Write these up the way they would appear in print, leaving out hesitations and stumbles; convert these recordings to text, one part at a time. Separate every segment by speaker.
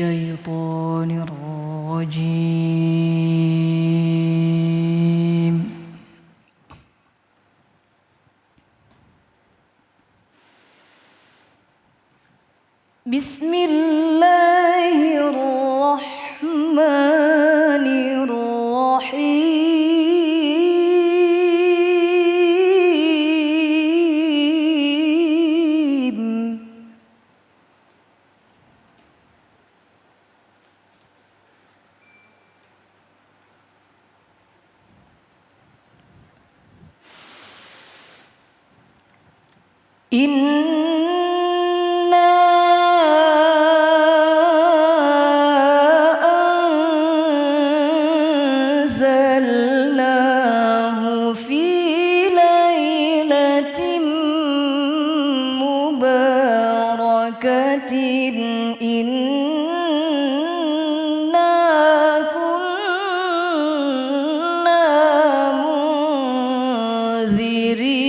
Speaker 1: الشيطان الرجيم بسم الله الرحمن الرحيم إنا أنزلناه في ليلة مباركة إنا كنا منذرين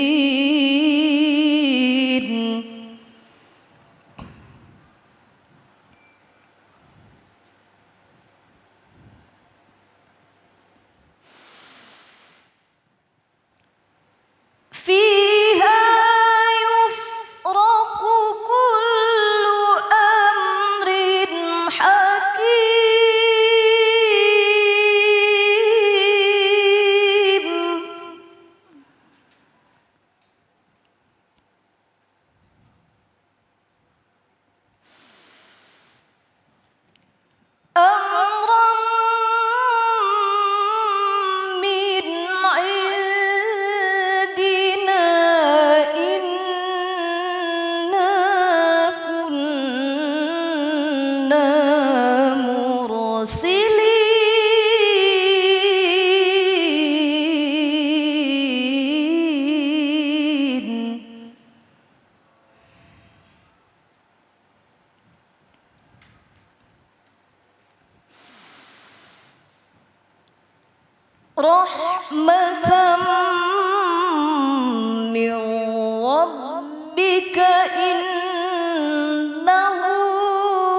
Speaker 1: فيها يفرق كل أمر حكيم أمرا من عندنا إنا كنا مرسلين رحمة من ربك إنه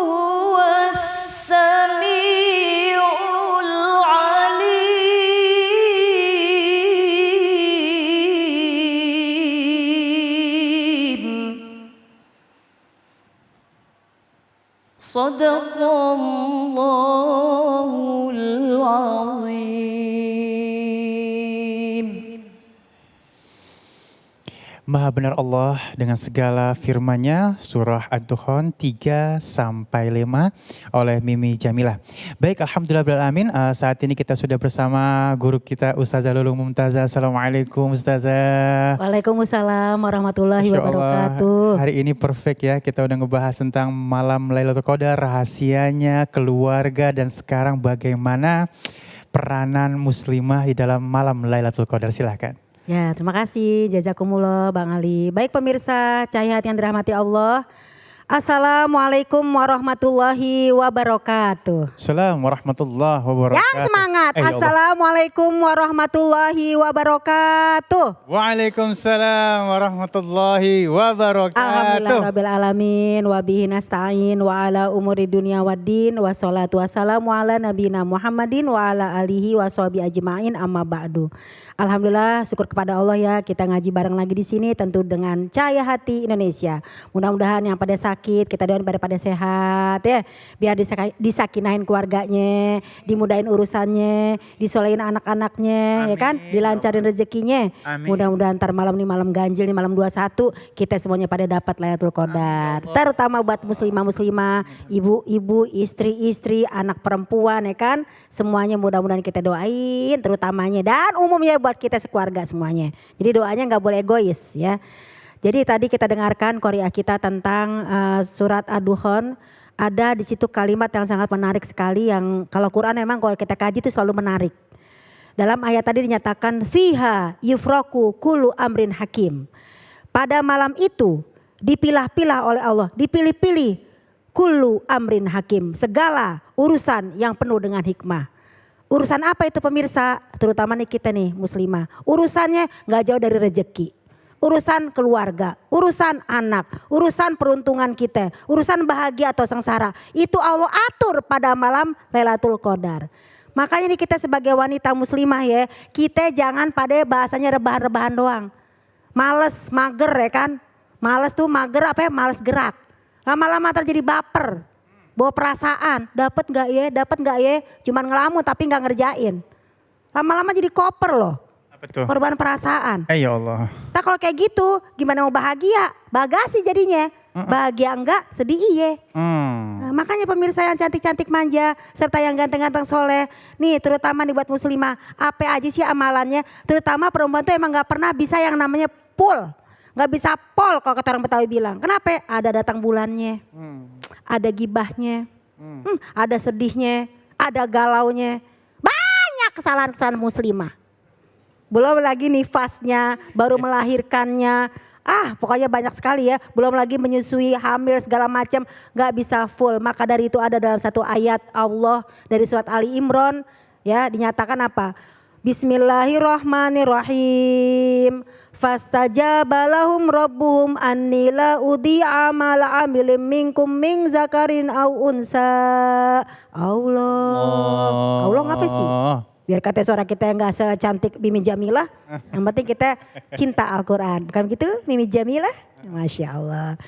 Speaker 1: هو السميع العليم صدق الله العظيم.
Speaker 2: Maha benar Allah dengan segala firman-Nya, surah Ad-Dukhan 3-5 oleh Mimi Jamilah. Baik, alhamdulillah, saat ini kita sudah bersama guru kita Ustazah Lulung Mumtazah. Assalamualaikum Ustazah.
Speaker 3: Waalaikumsalam warahmatullahi
Speaker 2: Masya Allah,
Speaker 3: wabarakatuh.
Speaker 2: hari ini perfect ya, kita udah ngebahas tentang malam Lailatul Qadar, rahasianya, keluarga, dan sekarang bagaimana peranan muslimah di dalam malam Lailatul Qadar. Silahkan.
Speaker 3: Ya, terima kasih jazakumullah Bang Ali. Baik pemirsa Cahaya Hati yang dirahmati Allah. Assalamualaikum warahmatullahi wabarakatuh.
Speaker 2: Assalamualaikum warahmatullahi wabarakatuh.
Speaker 3: Yang semangat.
Speaker 2: Ya Allah.
Speaker 3: Assalamualaikum warahmatullahi wabarakatuh.
Speaker 2: Waalaikumsalam warahmatullahi wabarakatuh.
Speaker 3: Alhamdulillahirabbil alamin wa bihi nasta'in wa ala umuri dunya waddin wa sholatu wassalamu ala nabiyina Muhammadin wa ala alihi wa sahbihi ajmain amma ba'du. Alhamdulillah, syukur kepada Allah ya, kita ngaji bareng lagi di sini tentu dengan Cahaya Hati Indonesia. Mudah-mudahan yang pada sakit kita doain pada sehat ya, biar disakinahin keluarganya, dimudahin urusannya, disolehin anak-anaknya ya kan, dilancarin rezekinya. Mudah-mudahan ntar malam nih malam ganjil nih malam 21 kita semuanya pada dapat Lailatul Qadar. Terutama buat muslimah-muslimah, ibu-ibu, istri-istri, anak perempuan ya kan, semuanya mudah-mudahan kita doain terutamanya dan umumnya buat kita sekeluarga semuanya. Jadi doanya nggak boleh egois ya. Jadi tadi kita dengarkan Qori'ah kita tentang surat Ad-Dukhan. Ada di situ kalimat yang sangat menarik sekali yang kalau Quran memang kalau kita kaji itu selalu menarik. Dalam ayat tadi dinyatakan fiha yufraku kullu amrin hakim. Pada malam itu dipilah-pilah oleh Allah, dipilih-pilih kullu amrin hakim. Segala urusan yang penuh dengan hikmah. Urusan apa itu pemirsa? Terutama nih kita nih muslimah. Urusannya gak jauh dari rezeki. urusan keluarga, urusan anak, urusan peruntungan kita, urusan bahagia atau sengsara. Itu Allah atur pada malam Lailatul Qadar. Makanya nih kita sebagai wanita muslimah ya, kita jangan pada bahasanya rebahan-rebahan doang. Males, mager ya kan. Males tuh mager apa ya, males gerak. Lama-lama terjadi baper, bawa perasaan, dapat nggak ya, cuman ngelamun tapi nggak ngerjain. Lama-lama jadi koper loh.
Speaker 2: Betul.
Speaker 3: Korban perasaan.
Speaker 2: Ya Allah.
Speaker 3: Nah kalau kayak gitu gimana mau bahagia? Bagasi jadinya. Bahagia enggak, sedih iye. Nah, makanya pemirsa yang cantik-cantik manja serta yang ganteng-ganteng soleh. Nih terutama nih buat muslimah. Apa aja sih amalannya? Terutama perempuan tuh emang gak pernah bisa yang namanya full. Gak bisa pol kalau kata orang Betawi bilang. Kenapa? Ada datang bulannya. Ada gibahnya. Ada sedihnya. Ada galaunya. Banyak kesalahan-kesalahan muslimah. Belum lagi nifasnya, baru melahirkannya. Pokoknya banyak sekali ya. Belum lagi menyusui, hamil segala macam. Gak bisa full. Maka dari itu ada dalam satu ayat Allah dari surat Ali Imran. Ya dinyatakan apa? Bismillahirrahmanirrahim. Fastajaba lahum rabbuhum anni la udhi'a amala amilin minkum min zakarin au unsa. Allah ngapa sih? Biar kata suara kita yang gak secantik Mimi Jamilah. Yang penting kita cinta Al-Quran. Bukan begitu Mimi Jamilah? Masya Allah.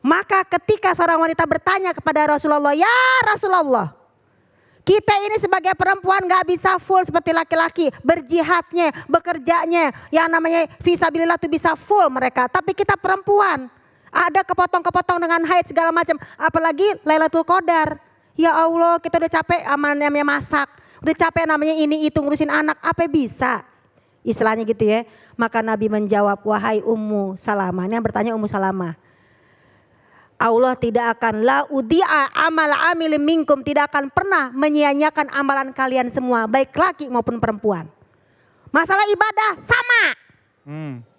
Speaker 3: Maka ketika seorang wanita bertanya kepada Rasulullah. Ya Rasulullah. Kita ini sebagai perempuan gak bisa full seperti laki-laki. Berjihadnya, bekerjanya. Yang namanya fisabilillah itu bisa full mereka. Tapi kita perempuan. Ada kepotong-kepotong dengan haid segala macam. Apalagi Lailatul Qadar. Ya Allah kita udah capek namanya masak. Udah capek namanya ini itu ngurusin anak, apa bisa? Istilahnya gitu ya. Maka Nabi menjawab, wahai Ummu Salamah. Ini yang bertanya Ummu Salamah. Allah tidak akan la udhi'a amal amilin minkum, tidak akan pernah menyia-nyiakan amalan kalian semua, baik laki maupun perempuan. Masalah ibadah sama.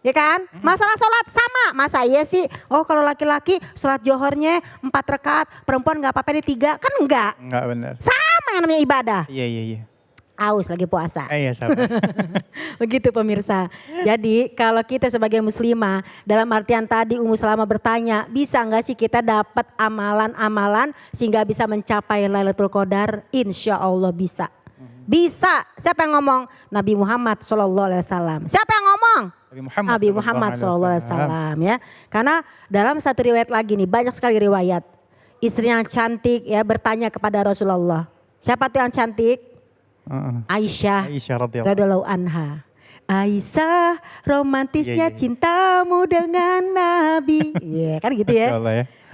Speaker 3: Ya kan? Masalah sholat sama. Masa iya sih? Oh kalau laki-laki sholat johornya 4 rakaat, perempuan gak apa-apa nih 3, kan enggak?
Speaker 2: Enggak benar.
Speaker 3: Sama yang namanya ibadah.
Speaker 2: Iya.
Speaker 3: Aus lagi puasa.
Speaker 2: Iya sabar.
Speaker 3: Begitu pemirsa. Jadi kalau kita sebagai muslimah, dalam artian tadi Ummu Salamah bertanya, bisa gak sih kita dapat amalan-amalan sehingga bisa mencapai Lailatul Qadar? Insya Allah bisa. Bisa. Siapa yang ngomong? Nabi Muhammad SAW. Siapa yang ngomong? Nabi Muhammad SAW ya. Karena dalam satu riwayat lagi nih, banyak sekali riwayat. Istri yang cantik ya bertanya kepada Rasulullah. Siapa tuh yang cantik? Aisyah radhiyallahu anha. Aisyah, romantisnya cintamu dengan Nabi. Iya kan gitu ya.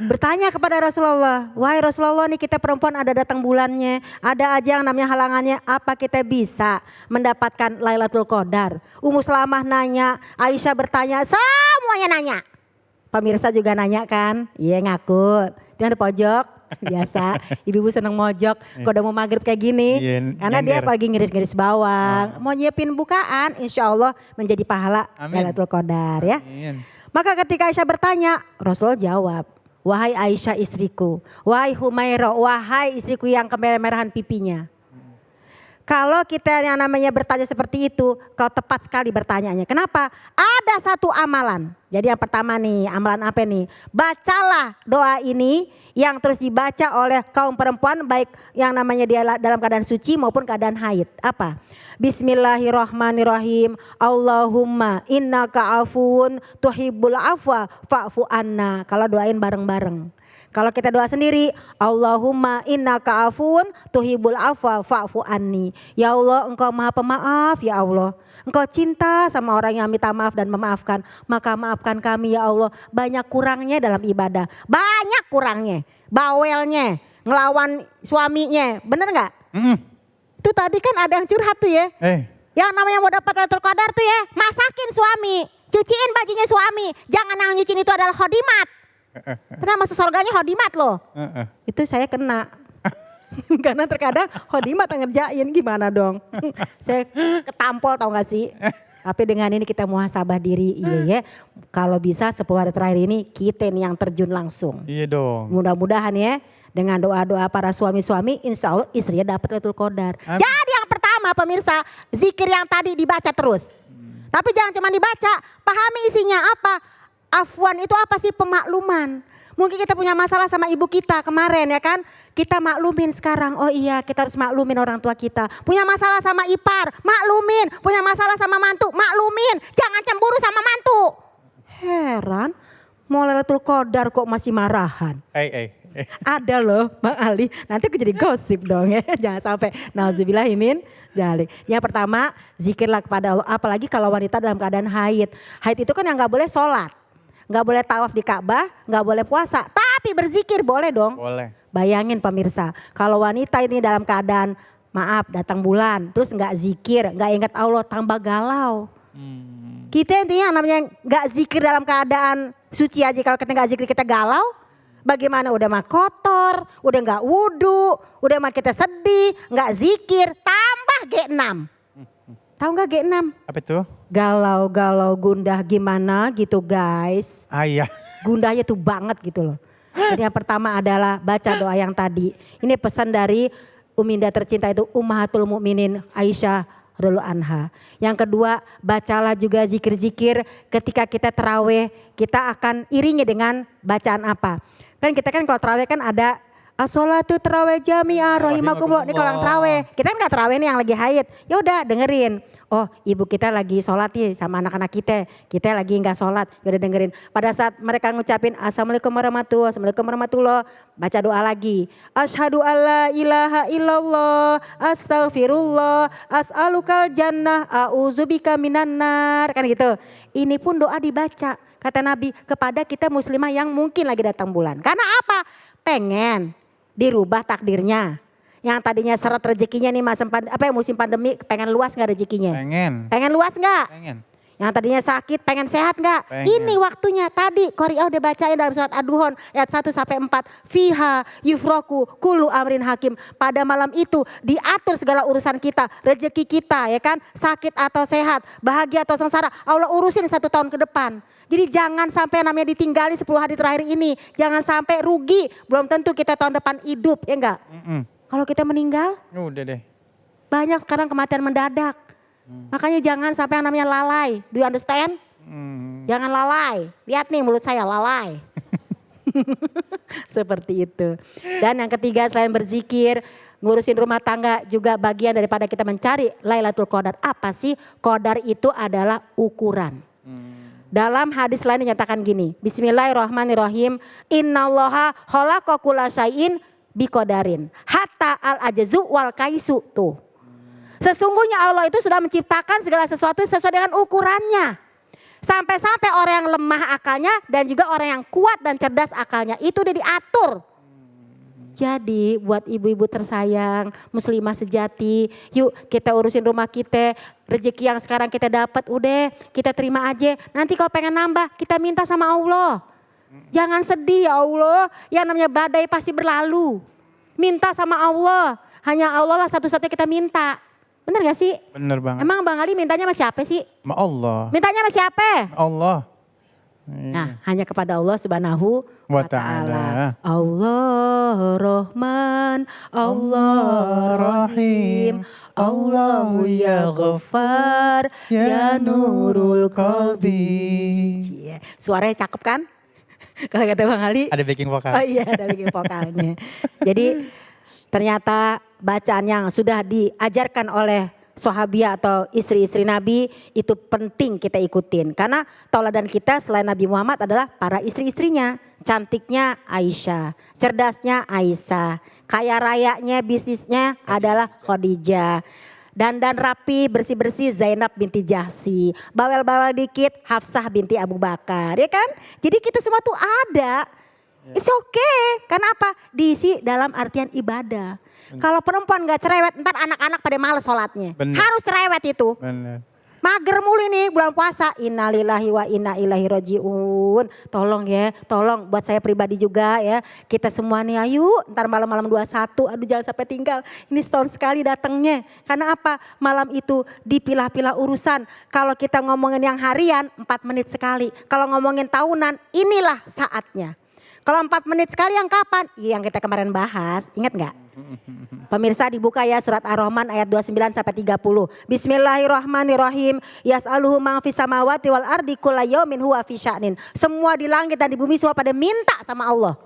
Speaker 3: Bertanya kepada Rasulullah, wahai Rasulullah nih kita perempuan ada datang bulannya, ada aja yang namanya halangannya, apa kita bisa mendapatkan Lailatul Qadar? Ummu Salamah nanya, Aisyah bertanya, semuanya nanya. Pemirsa juga nanya kan? Iya ngaku, dia di pojok. Biasa, ibu-ibu seneng mojok kalau udah mau maghrib kayak gini. Karena dia apalagi ngiris-ngiris bawang. Mau nyiapin bukaan, insya Allah menjadi pahala Lailatul Qadar ya. Maka ketika Aisyah bertanya, Rasulullah jawab. Wahai Aisyah istriku, wahai Humairah, wahai istriku yang kemerah-merahan pipinya. Kalau kita yang namanya bertanya seperti itu, kau tepat sekali bertanyaannya. Kenapa? Ada satu amalan. Jadi yang pertama nih, amalan apa nih? Bacalah doa ini yang terus dibaca oleh kaum perempuan baik yang namanya dia dalam keadaan suci maupun keadaan haid. Apa? Bismillahirrahmanirrahim. Allahumma innaka afun tuhibbul afwa fa'fu anna. Kalau doain bareng-bareng. Kalau kita doa sendiri, Allahumma innaka afun tuhibbul afwa fa'fu anni. Ya Allah, Engkau Maha Pemaaf ya Allah. Engkau cinta sama orang yang minta maaf dan memaafkan. Maka maafkan kami ya Allah. Banyak kurangnya dalam ibadah. Banyak kurangnya. Bawelnya, ngelawan suaminya. Bener gak? Itu tadi kan ada yang curhat tuh ya. Yang namanya mau dapat Lailatul Qadar tuh ya. Masakin suami. Cuciin bajunya suami. Jangan yang nyuciin itu adalah khodimat. Karena masuk surganya khodimat loh. Itu saya kena. Karena terkadang khodimat yang ngerjain, gimana dong. Saya ketampol tau gak sih. Tapi dengan ini kita muhasabah diri. Iya ya. Kalau bisa 10 hari terakhir ini kita nih yang terjun langsung.
Speaker 2: Iya dong.
Speaker 3: Mudah-mudahan ya. Dengan doa-doa para suami-suami, insya Allah istrinya dapat Lailatul Qadar. Jadi yang pertama pemirsa, zikir yang tadi dibaca terus. Tapi jangan cuma dibaca, pahami isinya apa. Afwan itu apa sih? Pemakluman. Mungkin kita punya masalah sama ibu kita kemarin ya kan. Kita maklumin sekarang, oh iya kita harus maklumin orang tua kita. Punya masalah sama ipar, maklumin. Punya masalah sama mantu, maklumin. Jangan cemburu sama mantu. Heran, mau Lailatul Qadar kok masih marahan. Ada loh Bang Ali, nanti aku jadi gosip dong ya. Jangan sampai nauzubillahimin dzalik. Yang pertama, zikirlah kepada Allah. Apalagi kalau wanita dalam keadaan haid. Haid itu kan yang gak boleh sholat. Gak boleh tawaf di Ka'bah, gak boleh puasa. Tapi berzikir boleh dong.
Speaker 2: Boleh.
Speaker 3: Bayangin pemirsa, kalau wanita ini dalam keadaan maaf datang bulan. Terus gak zikir, gak ingat Allah, tambah galau. Kita intinya namanya gak zikir dalam keadaan suci aja. Kalau kita gak zikir kita galau. Bagaimana udah mah kotor, udah gak wudhu, udah mah kita sedih, gak zikir, tambah G6. Tahu gak G6?
Speaker 2: Apa itu?
Speaker 3: Galau-galau, gundah gimana gitu guys.
Speaker 2: Iya.
Speaker 3: Gundahnya tuh banget gitu loh. Jadi yang pertama adalah baca doa yang tadi. Ini pesan dari Uminda tercinta itu Ummahatul Mukminin Aisyah radhiyallahu anha. Yang kedua, bacalah juga zikir-zikir ketika kita tarawih, kita akan iringi dengan bacaan apa? Kan kita kan kalau tarawih kan ada as-sholatu tarawih jami'ah rahimakumullah. Ini kalau yang tarawih, kita kan enggak tarawih nih yang lagi haid. Ya udah dengerin. Oh ibu kita lagi sholat nih sama anak-anak kita lagi nggak sholat, yaudah dengerin. Pada saat mereka ngucapin assalamualaikum warahmatullahi, baca doa lagi. Asyhadu alla ilaha illallah, astaghfirullah, as'alukal jannah, a'udzubika minan nar, kan gitu. Ini pun doa dibaca, kata Nabi kepada kita muslimah yang mungkin lagi datang bulan. Karena apa? Pengen dirubah takdirnya. Yang tadinya seret rezekinya nih musim pandemi, pengen luas gak rezekinya? Pengen luas gak?
Speaker 2: Pengen.
Speaker 3: Yang tadinya sakit pengen sehat gak? Ini waktunya tadi Qori'ah udah bacain dalam surat Ad-Duhan ayat 1 sampai 4. Fiha yufroku kullu amrin hakim. Pada malam itu diatur segala urusan kita, rezeki kita ya kan, sakit atau sehat, bahagia atau sengsara, Allah urusin 1 tahun ke depan. Jadi jangan sampai namanya ditinggalin 10 hari terakhir ini, jangan sampai rugi, belum tentu kita tahun depan hidup ya enggak? Kalau kita meninggal,
Speaker 2: udah deh.
Speaker 3: Banyak sekarang kematian mendadak. Makanya jangan sampai yang namanya lalai. Do you understand? Jangan lalai. Lihat nih mulut saya lalai. Seperti itu. Dan yang ketiga selain berzikir, ngurusin rumah tangga juga bagian daripada kita mencari Lailatul Qadar. Apa sih? Qadar itu adalah ukuran. Dalam hadis lain dinyatakan gini. Bismillahirrahmanirrahim. Innallaha khalaqa kulla syai'in biqadarin hatta al ajzu wal kaisu tuh. Sesungguhnya Allah itu sudah menciptakan segala sesuatu sesuai dengan ukurannya. Sampai-sampai orang yang lemah akalnya dan juga orang yang kuat dan cerdas akalnya itu udah diatur. Jadi buat ibu-ibu tersayang, muslimah sejati, yuk kita urusin rumah kita, rezeki yang sekarang kita dapat udah kita terima aja. Nanti kalau pengen nambah kita minta sama Allah. Jangan sedih ya Allah, yang namanya badai pasti berlalu. Minta sama Allah, hanya Allah lah satu-satunya kita minta. Bener gak sih?
Speaker 2: Bener banget.
Speaker 3: Emang Bang Ali mintanya sama siapa sih?
Speaker 2: Sama Allah.
Speaker 3: Mintanya sama siapa?
Speaker 2: Allah.
Speaker 3: Nah hanya kepada Allah subhanahu
Speaker 2: Wa
Speaker 3: wa ta'ala. Allah Rahman, Allah Rahim, Allahu ya Ghaffar, ya Nurul Qalbi. Suaranya cakep kan? Kalau kata Bang Ali.
Speaker 2: Ada backing vokal.
Speaker 3: Oh iya ada backing vokalnya. Jadi ternyata bacaan yang sudah diajarkan oleh sahabiah atau istri-istri Nabi itu penting kita ikutin. Karena tauladan kita selain Nabi Muhammad adalah para istri-istrinya. Cantiknya Aisyah, cerdasnya Aisyah, kaya rayanya bisnisnya adalah Khadijah. Dandan rapi, bersih-bersih Zainab binti Jahsy. Bawel-bawel dikit Hafsah binti Abu Bakar. Ya kan? Jadi kita semua tuh ada. It's okay. Karena apa? Diisi dalam artian ibadah. Kalau perempuan gak cerewet, ntar anak-anak pada males sholatnya. Harus cerewet itu.
Speaker 2: Bener.
Speaker 3: Mager mulu nih bulan puasa. Innalillahi wa inna ilaihi rajiun. Tolong ya, tolong buat saya pribadi juga ya. Kita semua nih ayo ntar malam-malam 21. Aduh jangan sampai tinggal. Ini setahun sekali datangnya. Karena apa? Malam itu dipilah-pilah urusan. Kalau kita ngomongin yang harian 4 menit sekali. Kalau ngomongin tahunan inilah saatnya. Kalau 4 menit sekali yang kapan? Yang kita kemarin bahas, ingat nggak? Pemirsa dibuka ya surat Ar-Rahman ayat 29 sampai 30. Bismillahirrahmanirrahim. Yas'aluhu man fis samawati wal ardi kulla yaumin huwa fi sya'nin. Semua di langit dan di bumi semua pada minta sama Allah.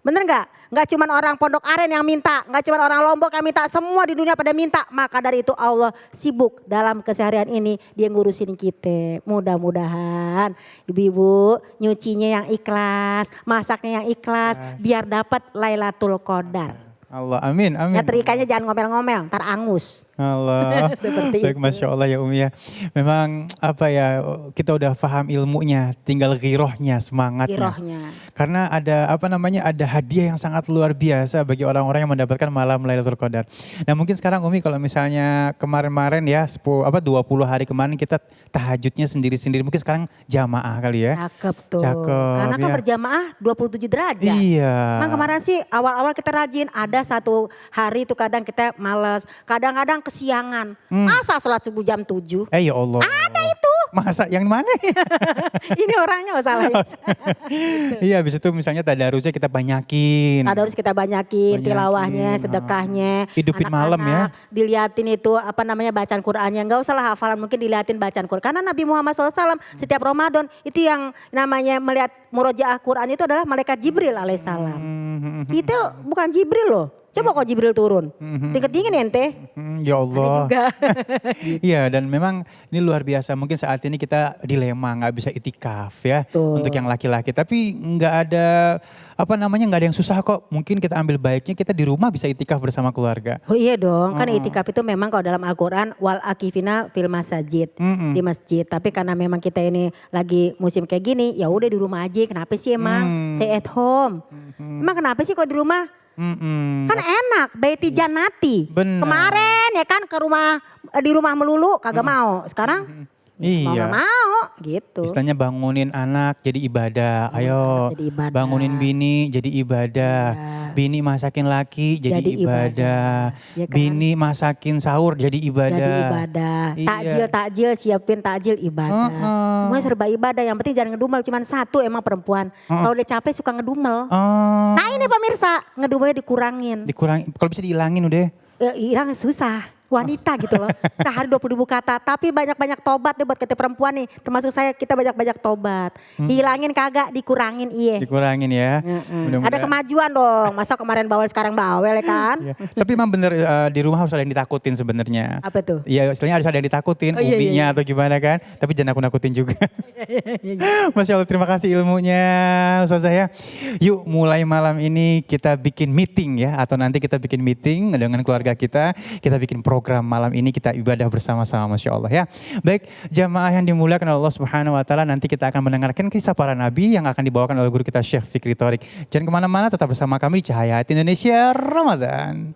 Speaker 3: Bener nggak? Nggak cuma orang Pondok Aren yang minta, nggak cuma orang Lombok yang minta, semua di dunia pada minta. Maka dari itu Allah sibuk dalam keseharian ini, dia ngurusin kita. Mudah-mudahan ibu-ibu nyucinya yang ikhlas, masaknya yang ikhlas, biar dapat Lailatul Qadar.
Speaker 2: Allah, amin, amin.
Speaker 3: Nyetrikanya jangan ngomel-ngomel, ntar angus.
Speaker 2: Allah.
Speaker 3: Seperti
Speaker 2: Baik,
Speaker 3: itu.
Speaker 2: Masya Allah ya Umi ya. Memang apa ya, kita udah paham ilmunya, tinggal girohnya, semangatnya.
Speaker 3: Girohnya.
Speaker 2: Karena ada apa namanya, ada hadiah yang sangat luar biasa bagi orang-orang yang mendapatkan malam Lailatul Qadar. Nah mungkin sekarang Umi kalau misalnya kemarin-kemarin ya, 20 hari kemarin kita tahajudnya sendiri-sendiri. Mungkin sekarang jamaah kali ya.
Speaker 3: Cakep tuh.
Speaker 2: Cakep,
Speaker 3: Karena kan
Speaker 2: ya.
Speaker 3: berjamaah 27 derajat.
Speaker 2: Iya.
Speaker 3: Emang kemarin sih awal-awal kita rajin, ada satu hari itu kadang kita males, kadang-kadang kesiangan. Masa sholat subuh jam 7?
Speaker 2: Ya Allah. Ada itu. Masa yang mana?
Speaker 3: Ini orangnya masalahnya.
Speaker 2: Iya, habis itu misalnya tadarusnya kita banyakin.
Speaker 3: Harus kita banyakin tilawahnya,
Speaker 2: Banyakin,
Speaker 3: sedekahnya.
Speaker 2: Hidupin malam ya.
Speaker 3: Diliatin itu apa namanya bacaan Qur'annya. Enggak usah lah hafalan, mungkin diliatin bacaan Qur'an. Karena Nabi Muhammad SAW setiap Ramadan itu yang namanya melihat murojaah Qur'an itu adalah malaikat Jibril alaihissalam. Itu bukan Jibril loh. Coba kok Jibril turun. Tingkat dingin ente.
Speaker 2: Ya Allah.
Speaker 3: Juga.
Speaker 2: Iya, dan memang ini luar biasa. Mungkin saat ini kita dilema, nggak bisa itikaf ya.
Speaker 3: Betul.
Speaker 2: Untuk yang laki-laki. Tapi nggak ada apa namanya, nggak ada yang susah kok. Mungkin kita ambil baiknya kita di rumah bisa itikaf bersama keluarga.
Speaker 3: Oh iya dong, kan itikaf itu memang kalau dalam Al-Quran wal akifina fil masajid, di masjid. Tapi karena memang kita ini lagi musim kayak gini, ya udah di rumah aja. Kenapa sih emang stay at home? Emang kenapa sih kalau di rumah? Kan enak, baiti janati.
Speaker 2: Benar.
Speaker 3: Kemarin ya kan ke rumah di rumah melulu kagak mau. Sekarang mau
Speaker 2: Iya.
Speaker 3: gak mau gitu.
Speaker 2: Istilahnya bangunin anak jadi ibadah. Ayo
Speaker 3: anak jadi ibadah.
Speaker 2: bangunin bini jadi ibadah. Bini masakin laki jadi,
Speaker 3: Jadi ibadah. Ya kan?
Speaker 2: Bini masakin sahur jadi ibadah.
Speaker 3: Jadi ibadah.
Speaker 2: Iya.
Speaker 3: Takjil siapin takjil ibadah. Semuanya serba ibadah. Yang penting jangan ngedumel. Cuman satu emang perempuan. Kalau udah capek suka ngedumel.
Speaker 2: Oh,
Speaker 3: Nah ini pemirsa, ngedumelnya dikurangin.
Speaker 2: dikurangi. Kalau bisa dihilangin udah.
Speaker 3: Ya, hilang susah. Wanita gitu loh. Sehari 20.000 kata. Tapi banyak-banyak tobat deh buat kita perempuan nih. Termasuk saya, kita banyak-banyak tobat. Dihilangin kagak, dikurangin iya.
Speaker 2: Dikurangin ya.
Speaker 3: Ada kemajuan dong. Masa kemarin bawel sekarang bawel ya kan?
Speaker 2: Iya. Tapi emang bener di rumah harus ada yang ditakutin sebenarnya.
Speaker 3: Apa tuh?
Speaker 2: Iya, istilahnya harus ada yang ditakutin,
Speaker 3: Oh, iya,
Speaker 2: ubinya
Speaker 3: iya.
Speaker 2: atau gimana kan. Tapi jangan nakut-nakutin juga. Masya Allah, terima kasih ilmunya Ustazah ya. Yuk mulai malam ini kita bikin meeting ya. Atau nanti kita bikin meeting dengan keluarga kita. Kita bikin program malam ini, kita ibadah bersama-sama Masya Allah ya. Baik, jamaah yang dimuliakan Allah Subhanahu Wa Taala, nanti kita akan mendengarkan kisah para nabi yang akan dibawakan oleh guru kita Syekh Fikri Thorik. Jangan kemana-mana, tetap bersama kami di Cahaya Hati Indonesia Ramadan.